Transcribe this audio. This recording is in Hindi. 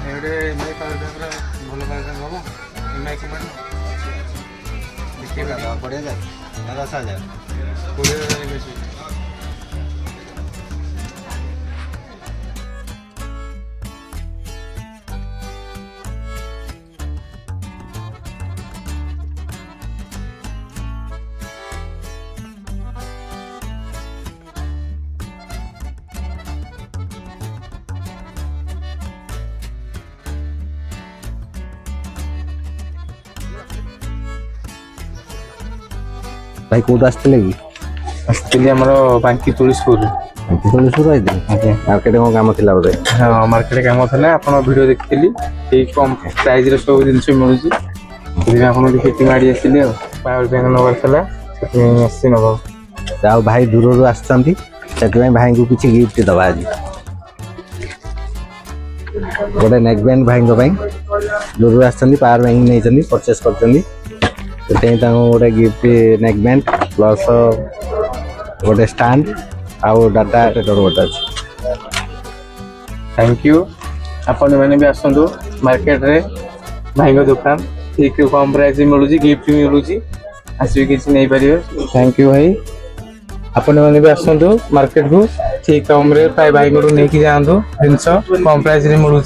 एवढे एमआई पावर बैंक भल पावर बैंक हम एमआई कमांड देखिए बढ़िया जाए 10,000 20,000 बेसी भाई कोड आस्ते कि आसली आमर बांकी तुलीसपुर तुलीसपुर आई मार्केट कौन काम थी बोधे हाँ मार्केट काम था आप वीडियो देखी कम प्राइज सब जिन मिलूँ आपको खेती माड़ी आसली पावर बैंक नबार था नब भाई दूर आसुँच भाई को किसी गिफ्ट दबा आज गोटे नेक बैंड भाई दूर आस पावर बैंक नहीं परचेस कर गोटे गिफ्ट नेक बैंड प्लस गोटे स्टैंड आउ डाटा गोटे अच्छे थैंक यू आपण मैंने भी आसतु मार्केट रे भाई दुकान ठीक कम प्राइस मिलूँ गिफ्ट मिलूँ आसिक किसी नहीं पारे थैंक यू भाई आपण मैंने भी आसतु मार्केट को ठीक कम भाई को नहीं जातु जिन कम प्राइस मिलूँ।